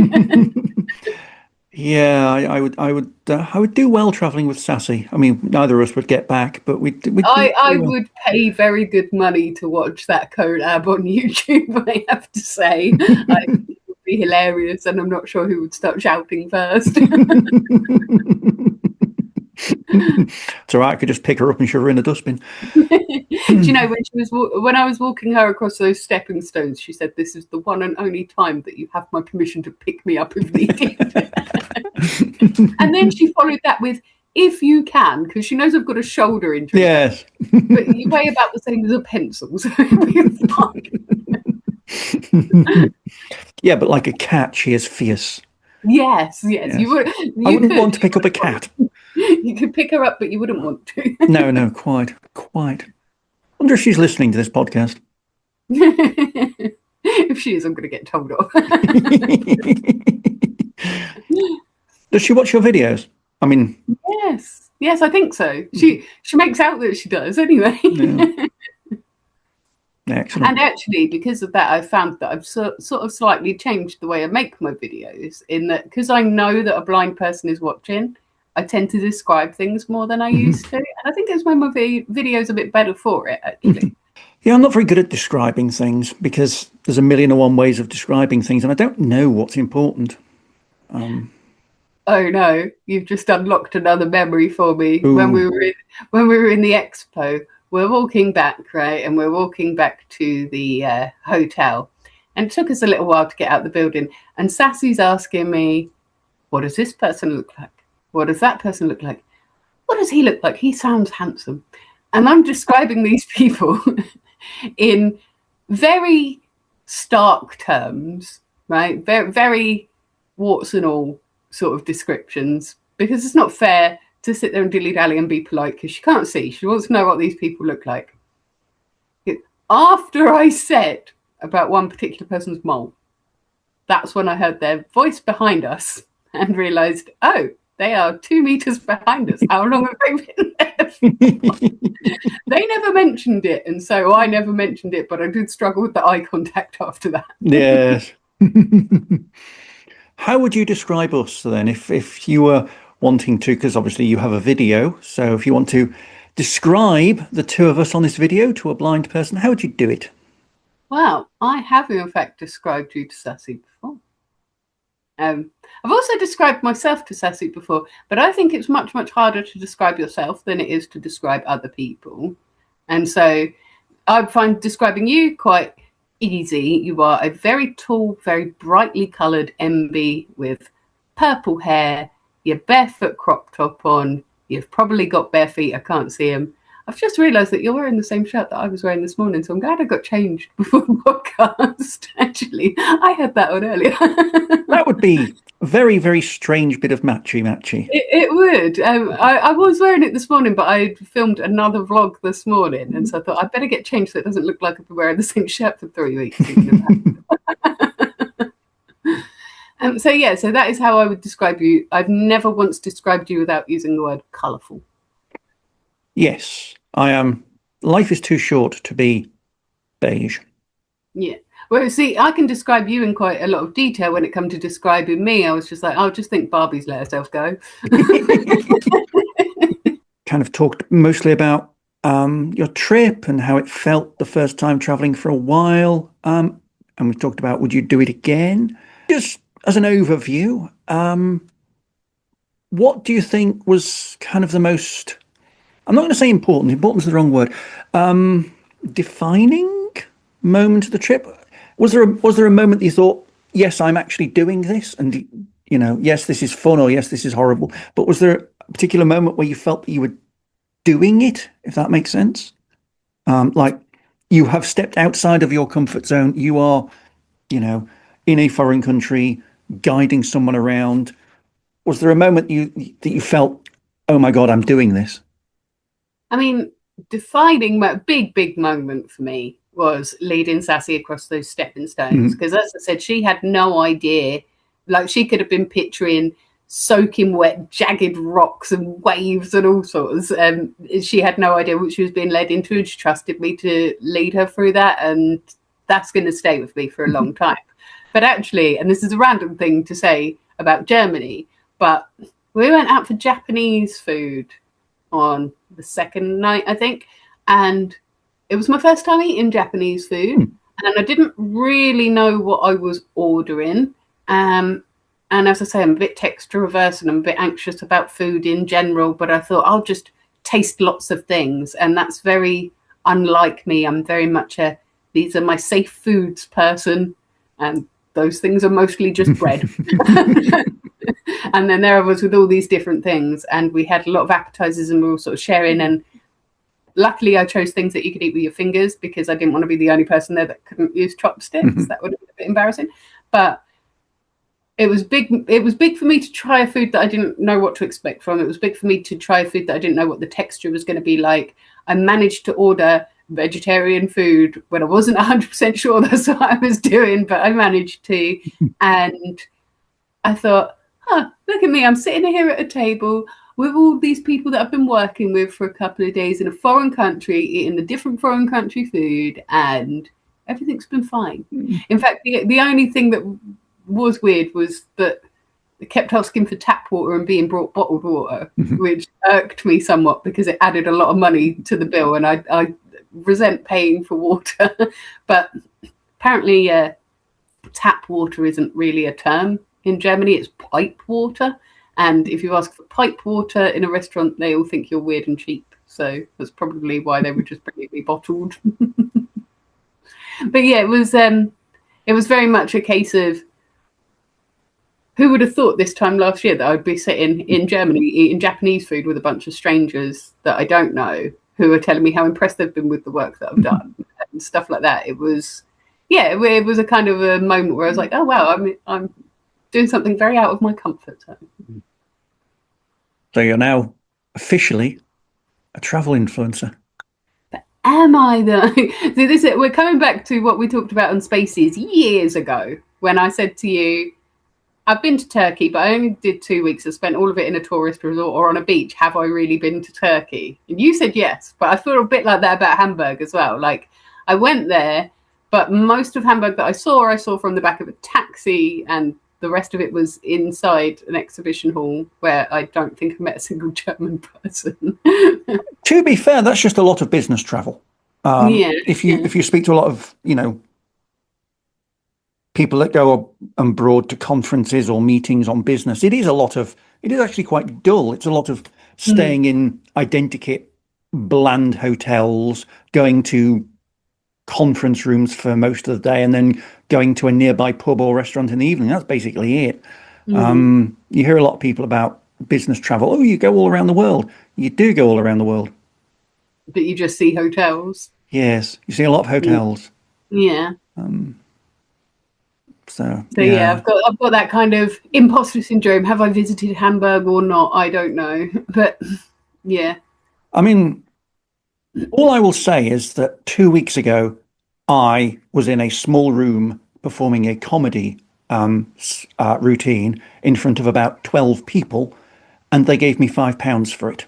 Yeah, I would do well traveling with Sassy. I mean, neither of us would get back, but I would pay very good money to watch that collab on YouTube, I have to say. It would be hilarious, and I'm not sure who would start shouting first. It's all right. I could just pick her up and shove her in a dustbin. Do you know, when I was walking her across those stepping stones, she said, "This is the one and only time that you have my permission to pick me up if needed." And then she followed that with, "If you can," because she knows I've got a shoulder injury. Yes. But you weigh about the same as a pencil, so it'll be fine. Yeah, but like a cat, she is fierce. Yes. You would. I wouldn't want to pick up a cat. You could pick her up, but you wouldn't want to. No, quite. Wonder if she's listening to this podcast. If she is, I'm going to get told off. Does she watch your videos? I mean, yes, I think so. She makes out that she does anyway. Yeah. Excellent. And actually, because of that, I found that I've sort of slightly changed the way I make my videos, in that because I know that a blind person is watching, I tend to describe things more than I used to. And I think it's when my videos a bit better for it, actually. Yeah, I'm not very good at describing things, because there's a million and one ways of describing things, and I don't know what's important. Oh no, you've just unlocked another memory for me. Ooh. When we were in the expo, we're walking back, right? And we're walking back to the hotel. And it took us a little while to get out the building. And Sassy's asking me, "What does this person look like? What does that person look like? What does he look like? He sounds handsome." And I'm describing these people in very stark terms, right? Very, very warts and all sort of descriptions, because it's not fair to sit there and dilly-dally and be polite because she can't see. She wants to know what these people look like. After I said about one particular person's mole, that's when I heard their voice behind us and realised, oh, they are 2 meters behind us. How long have they been there? They never mentioned it, and so I never mentioned it, but I did struggle with the eye contact after that. Yes. How would you describe us then, if you were wanting to, because obviously you have a video, so if you want to describe the two of us on this video to a blind person, how would you do it? Well, I have in fact described you to Sassy before. I've also described myself to Sassy before, but I think it's much, much harder to describe yourself than it is to describe other people. And so I find describing you quite easy. You are a very tall, very brightly coloured MB with purple hair, your barefoot crop top on, you've probably got bare feet, I can't see them. I've just realised that you're wearing the same shirt that I was wearing this morning, so I'm glad I got changed before the podcast. Actually, I had that on earlier. That would be a very, very strange bit of matchy. It would. I was wearing it this morning, but I filmed another vlog this morning, and so I thought I'd better get changed so it doesn't look like I've been wearing the same shirt for 3 weeks. So that is how I would describe you. I've never once described you without using the word colourful. Yes, I am. Life is too short to be beige. Yeah. Well, see, I can describe you in quite a lot of detail. When it comes to describing me, I was just like, I'll just think Barbie's let herself go. Kind of talked mostly about your trip and how it felt the first time traveling for a while. And we talked about, would you do it again? Just as an overview, what do you think was kind of the most, I'm not going to say important is the wrong word, defining moment of the trip? Was there a moment that you thought, yes, I'm actually doing this, and yes, this is fun, or yes, this is horrible, but was there a particular moment where you felt that you were doing it, if that makes sense? Like you have stepped outside of your comfort zone, you are in a foreign country guiding someone around. Was there a moment that you felt, oh my god, I'm doing this? I mean, defining a big moment for me was leading Sassy across those stepping stones, because as I said, she had no idea. Like, she could have been picturing soaking wet jagged rocks and waves and all sorts. She had no idea what she was being led into, and she trusted me to lead her through that, and that's going to stay with me for a long time. But actually, and this is a random thing to say about Germany, but we went out for Japanese food on the second night, I think, and it was my first time eating Japanese food, and I didn't really know what I was ordering. And as I say, I'm a bit texture averse and I'm a bit anxious about food in general, but I thought I'll just taste lots of things, and that's very unlike me. I'm very much these are my safe foods person, and those things are mostly just bread. And then there I was with all these different things, and we had a lot of appetizers, and we were all sort of sharing, and luckily I chose things that you could eat with your fingers, because I didn't want to be the only person there that couldn't use chopsticks. That would have been a bit embarrassing. But it was big for me to try a food that I didn't know what to expect from. It was big for me to try a food that I didn't know what the texture was going to be like. I managed to order vegetarian food when I wasn't 100% sure that's what I was doing, but I managed to. And I thought, look at me, I'm sitting here at a table with all these people that I've been working with for a couple of days in a foreign country, eating a different foreign country food, and everything's been fine. In fact, the only thing that was weird was that they kept asking for tap water and being brought bottled water, which irked me somewhat because it added a lot of money to the bill, and I resent paying for water. But apparently tap water isn't really a term in Germany, it's pipe water. And if you ask for pipe water in a restaurant, they all think you're weird and cheap. So that's probably why they were just bringing me bottled. But yeah, it was very much a case of, who would have thought this time last year that I'd be sitting in Germany eating Japanese food with a bunch of strangers that I don't know, who are telling me how impressed they've been with the work that I've done and stuff like that. It was yeah, it was a kind of a moment where I was like, oh wow, I'm doing something very out of my comfort zone. So you're now officially a travel influencer. Am I though? See, we're coming back to what we talked about on Spaces years ago when I said to you, I've been to Turkey, but I only did 2 weeks. I spent all of it in a tourist resort or on a beach. Have I really been to Turkey? And you said yes, but I feel a bit like that about Hamburg as well. Like I went there, but most of Hamburg that I saw from the back of a taxi, and the rest of it was inside an exhibition hall where I don't think I met a single German person. To be fair, that's just a lot of business travel. If you speak to a lot of, people that go abroad to conferences or meetings on business, it is actually quite dull. It's a lot of staying in identikit bland hotels, going to conference rooms for most of the day, and then going to a nearby pub or restaurant in the evening. That's basically it. You hear a lot of people about business travel. Oh, you go all around the world. You do go all around the world. But you just see hotels. Yes, you see a lot of hotels. Yeah. So yeah, I've got that kind of imposter syndrome. Have I visited Hamburg or not? I don't know. But yeah. I mean, all I will say is that 2 weeks ago, I was in a small room performing a comedy routine in front of about 12 people, and they gave me £5 for it.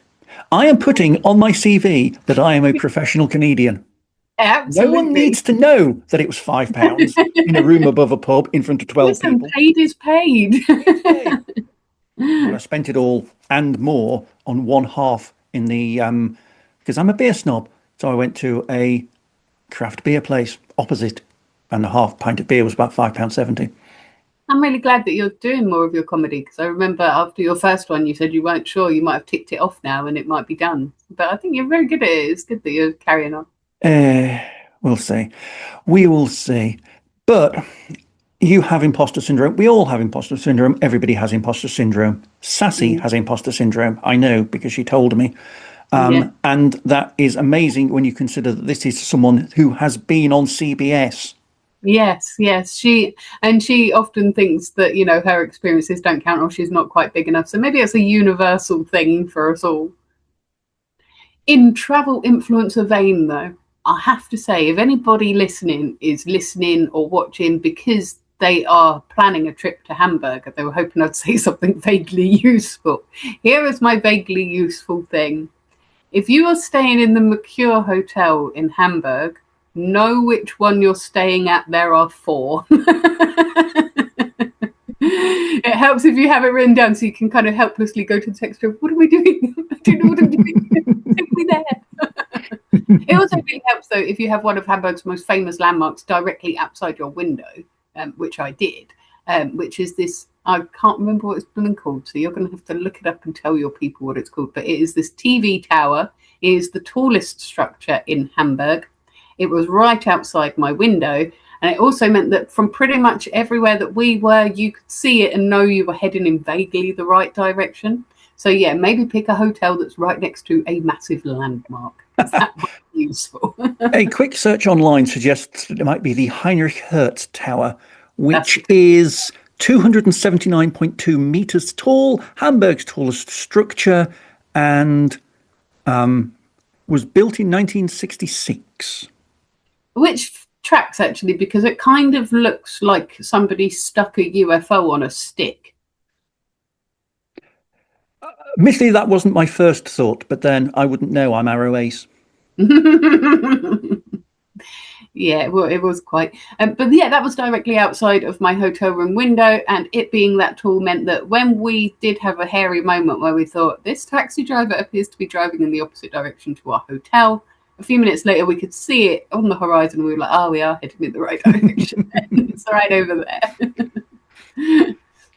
I am putting on my CV that I am a professional comedian. Absolutely. No one needs to know that it was £5 in a room above a pub in front of 12 people. Paid is paid. I spent it all and more on one half in the because I'm a beer snob, so I went to a craft beer place opposite, and a half pint of beer was about £5.70. I'm really glad that you're doing more of your comedy, because I remember after your first one you said you weren't sure, you might have ticked it off now and it might be done. But I think you're very good at it. It's good that you're carrying on. We'll see. We will see. But you have imposter syndrome. We all have imposter syndrome. Everybody has imposter syndrome. Sassy has imposter syndrome. I know, because she told me. And that is amazing when you consider that this is someone who has been on CBS. Yes. She often thinks that, her experiences don't count, or she's not quite big enough. So maybe it's a universal thing for us all. In travel influencer vein, though, I have to say, if anybody is listening or watching because they are planning a trip to Hamburg and they were hoping I'd say something vaguely useful, here is my vaguely useful thing. If you are staying in the Mercure Hotel in Hamburg, know which one you're staying at. There are 4. It helps if you have it written down, so you can kind of helplessly go to the text of, what are we doing? I don't know what I'm doing. Simply there. It also really helps, though, if you have one of Hamburg's most famous landmarks directly outside your window, which I did, which is this, I can't remember what it's been called, so you're going to have to look it up and tell your people what it's called. But it is this TV tower. It is the tallest structure in Hamburg. It was right outside my window. And it also meant that from pretty much everywhere that we were, you could see it and know you were heading in vaguely the right direction. So, yeah, maybe pick a hotel that's right next to a massive landmark. That might be useful. A quick search online suggests that it might be the Heinrich Hertz Tower, which is 279.2 meters tall, Hamburg's tallest structure, and was built in 1966. Which tracks, actually, because it kind of looks like somebody stuck a UFO on a stick. Admittedly, that wasn't my first thought, but then I wouldn't know. I'm Arrow Ace. Yeah, well, it was quite. But yeah, that was directly outside of my hotel room window, and it being that tall meant that when we did have a hairy moment where we thought, this taxi driver appears to be driving in the opposite direction to our hotel, a few minutes later we could see it on the horizon, and we were like, oh, we are heading in the right direction. It's right over there.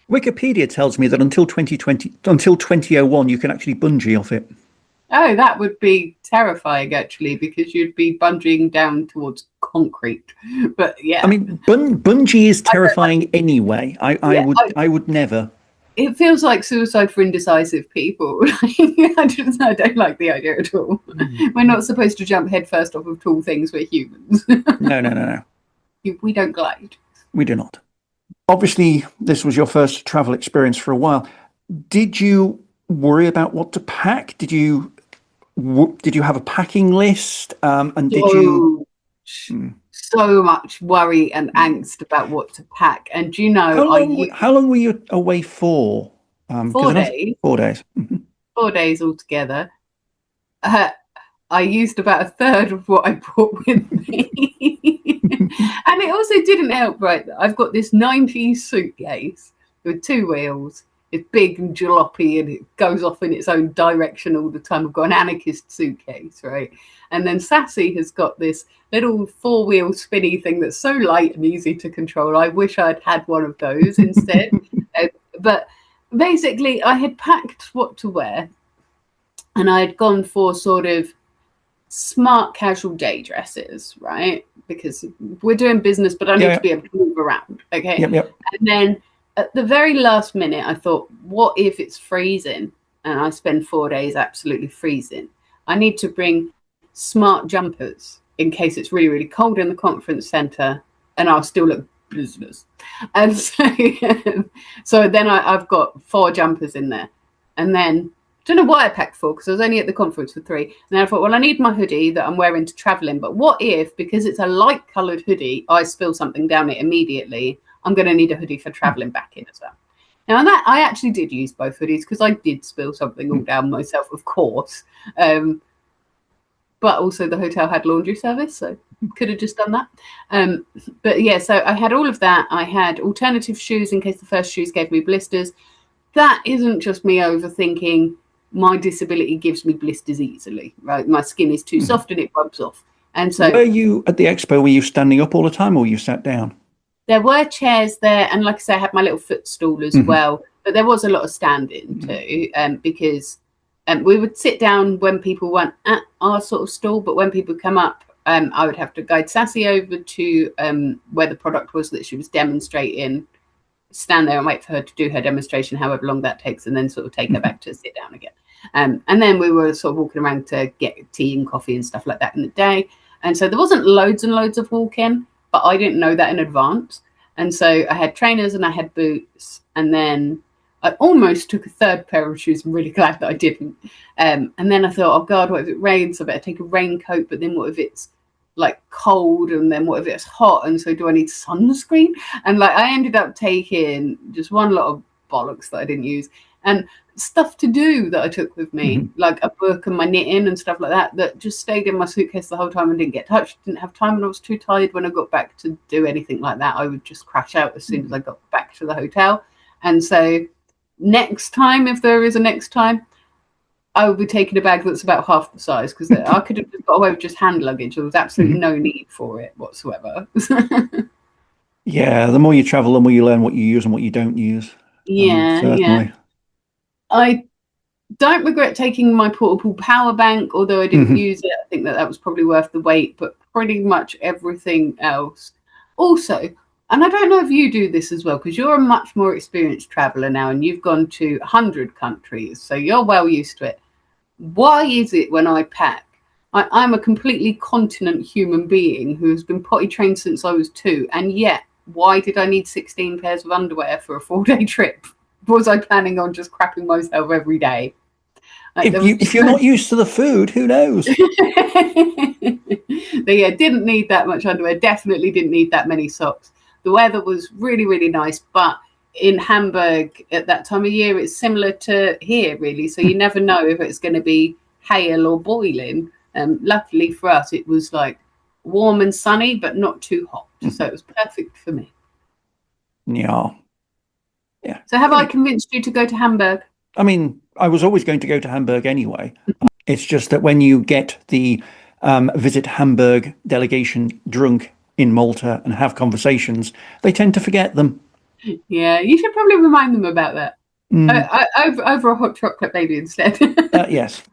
Wikipedia tells me that until 2001 you can actually bungee off it. Oh, that would be terrifying, actually, because you'd be bungeeing down towards concrete. But yeah, I mean, bungee is terrifying anyway. I would never. It feels like suicide for indecisive people. I don't like the idea at all. We're not supposed to jump headfirst off of tall things. We're humans. No. We don't glide. We do not. Obviously, this was your first travel experience for a while. Did you worry about what to pack? Did you have a packing list? And did you? So much worry and angst about what to pack. And do you know, how long were you away for? 4 days. 4 days. 4 days altogether. I used about a third of what I brought with me. And it also didn't help, right? I've got this 90s suitcase with 2 wheels. It's big and jalopy and it goes off in its own direction all the time. I've got an anarchist suitcase, right? And then Sassy has got this little 4-wheel spinny thing that's so light and easy to control. I wish I'd had one of those instead. But basically, I had packed what to wear and I had gone for sort of smart casual day dresses, right? Because we're doing business, but I need to be able to move around, okay? Yep. And then at the very last minute, I thought, what if it's freezing and I spend 4 days absolutely freezing? I need to bring smart jumpers in case it's really, really cold in the conference centre and I'll still look business. And so then I've got 4 jumpers in there. And then I don't know why I packed 4 because I was only at the conference for 3. And then I thought, well, I need my hoodie that I'm wearing to travel in. But what if, because it's a light coloured hoodie, I spill something down it immediately? I'm going to need a hoodie for traveling back in as well. Now, and that I actually did use both hoodies because I did spill something all down myself, of course. But also the hotel had laundry service, so could have just done that. But yeah, so I had all of that. I had alternative shoes in case the first shoes gave me blisters. That isn't just me overthinking. My disability gives me blisters easily, right? My skin is too soft and it rubs off. And so, were you at the expo? Were you standing up all the time, or were you sat down? There were chairs there, and like I say, I had my little footstool as well. But there was a lot of standing too, because we would sit down when people weren't at our sort of stall. But when people come up, I would have to guide Sassy over to where the product was that she was demonstrating, stand there and wait for her to do her demonstration, however long that takes, and then sort of take her back to sit down again. And then we were sort of walking around to get tea and coffee and stuff like that in the day. And so there wasn't loads and loads of walking, but I didn't know that in advance. And so I had trainers and I had boots. And then I almost took a third pair of shoes. I'm really glad that I didn't. And then I thought, oh God, what if it rains? I better take a raincoat. But then what if it's like cold? And then what if it's hot? And so do I need sunscreen? And like I ended up taking just one lot of bollocks that I didn't use. And stuff to do that I took with me, like a book and my knitting and stuff like that just stayed in my suitcase the whole time and didn't get touched. Didn't have time, and I was too tired when I got back to do anything like that. I would just crash out as soon as I got back to the hotel. And so next time, if there is a next time, I will be taking a bag that's about half the size, because I could have just got away with just hand luggage. There was absolutely no need for it whatsoever. Yeah, the more you travel, the more you learn what you use and what you don't use. Yeah. I don't regret taking my portable power bank, although I didn't use it. I think that was probably worth the wait, but pretty much everything else. Also, and I don't know if you do this as well, because you're a much more experienced traveller now and you've gone to 100 countries, so you're well used to it. Why is it when I pack, I'm a completely continent human being who has been potty trained since I was 2, and yet why did I need 16 pairs of underwear for a 4-day trip? Was I planning on just crapping myself every day? Like, if you're not used to the food, who knows? But yeah, didn't need that much underwear. Definitely didn't need that many socks. The weather was really, really nice. But in Hamburg at that time of year, it's similar to here, really. So you never know if it's going to be hail or boiling. Luckily for us, it was like warm and sunny, but not too hot. So it was perfect for me. Yeah. So have I convinced you to go to Hamburg? I mean, I was always going to go to Hamburg anyway. It's just that when you get the Visit Hamburg delegation drunk in Malta and have conversations, they tend to forget them. Yeah, you should probably remind them about that. Over a hot chocolate maybe instead. Yes.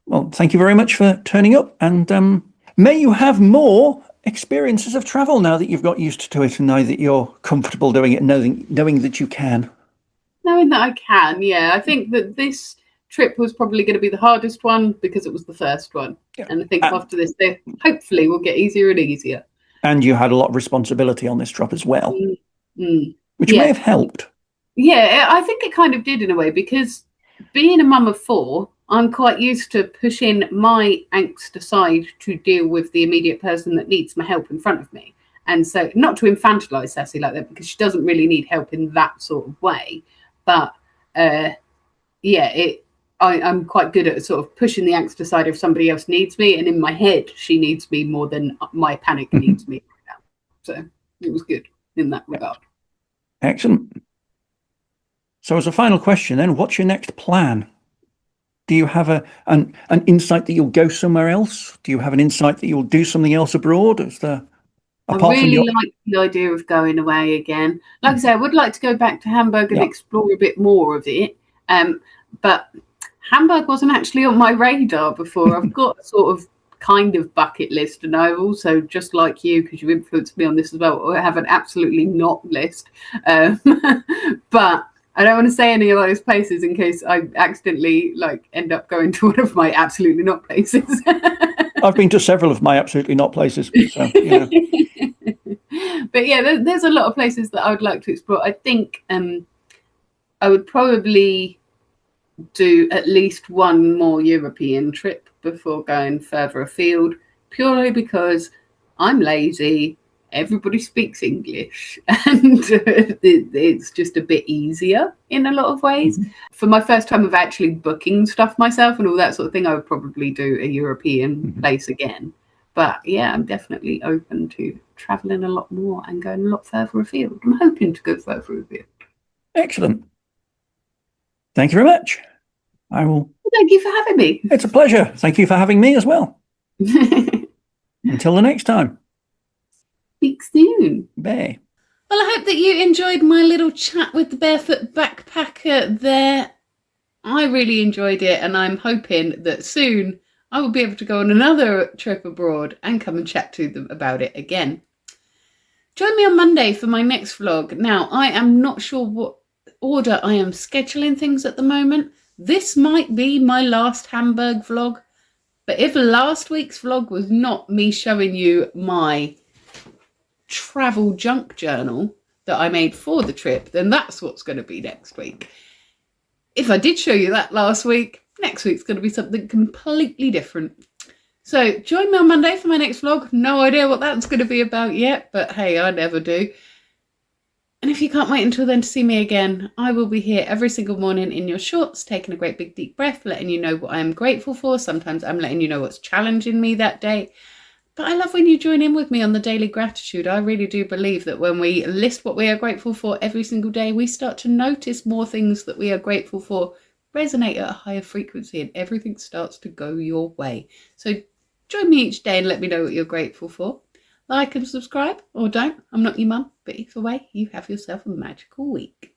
Well, thank you very much for turning up, and may you have more experiences of travel now that you've got used to it and now that you're comfortable doing it, knowing that you can. Knowing that I can, yeah. I think that this trip was probably going to be the hardest one because it was the first one. Yeah. And I think after this, they hopefully will get easier and easier. And you had a lot of responsibility on this trip as well, which Yeah. may have helped. Yeah, I think it kind of did in a way, because being a mum of 4, I'm quite used to pushing my angst aside to deal with the immediate person that needs my help in front of me. And so, not to infantilize Sassy like that, because she doesn't really need help in that sort of way. But I'm quite good at sort of pushing the angst aside if somebody else needs me. And in my head, she needs me more than my panic needs me right now. So it was good in that regard. Excellent. So as a final question then, what's your next plan? Do you have an insight that you'll go somewhere else? Do you have an insight that you'll do something else abroad? I really like the idea of going away again. Like I say, I would like to go back to Hamburg and explore a bit more of it. But Hamburg wasn't actually on my radar before. I've got a sort of kind of bucket list, and I also, just like you, because you influenced me on this as well, I have an absolutely not list. But I don't want to say any of those places in case I accidentally end up going to one of my absolutely not places. I've been to several of my absolutely not places. So, But yeah, there's a lot of places that I would like to explore. I think I would probably do at least one more European trip before going further afield, purely because I'm lazy. Everybody speaks English, and it's just a bit easier in a lot of ways. For my first time of actually booking stuff myself and all that sort of thing, I would probably do a European place again. But yeah, I'm definitely open to traveling a lot more and going a lot further afield. I'm hoping to go further afield. Excellent. Thank you very much. I will. Thank you for having me. It's a pleasure. Thank you for having me as well. Until the next time. Speak soon. Bye. Well, I hope that you enjoyed my little chat with the Barefoot Backpacker there. I really enjoyed it, and I'm hoping that soon I will be able to go on another trip abroad and come and chat to them about it again. Join me on Monday for my next vlog. Now, I am not sure what order I am scheduling things at the moment. This might be my last Hamburg vlog, but if last week's vlog was not me showing you my travel junk journal that I made for the trip, then that's what's going to be next week. If I did show you that last week, next week's going to be something completely different. So join me on Monday for my next vlog. No idea what that's going to be about yet, but hey, I never do. And if you can't wait until then to see me again, I will be here every single morning in your shorts, taking a great big deep breath, letting you know what I am grateful for. Sometimes I'm letting you know what's challenging me that day. But I love when you join in with me on the daily gratitude. I really do believe that when we list what we are grateful for every single day, we start to notice more things that we are grateful for resonate at a higher frequency, and everything starts to go your way. So join me each day and let me know what you're grateful for. Like and subscribe, or don't. I'm not your mum, but either way, you have yourself a magical week.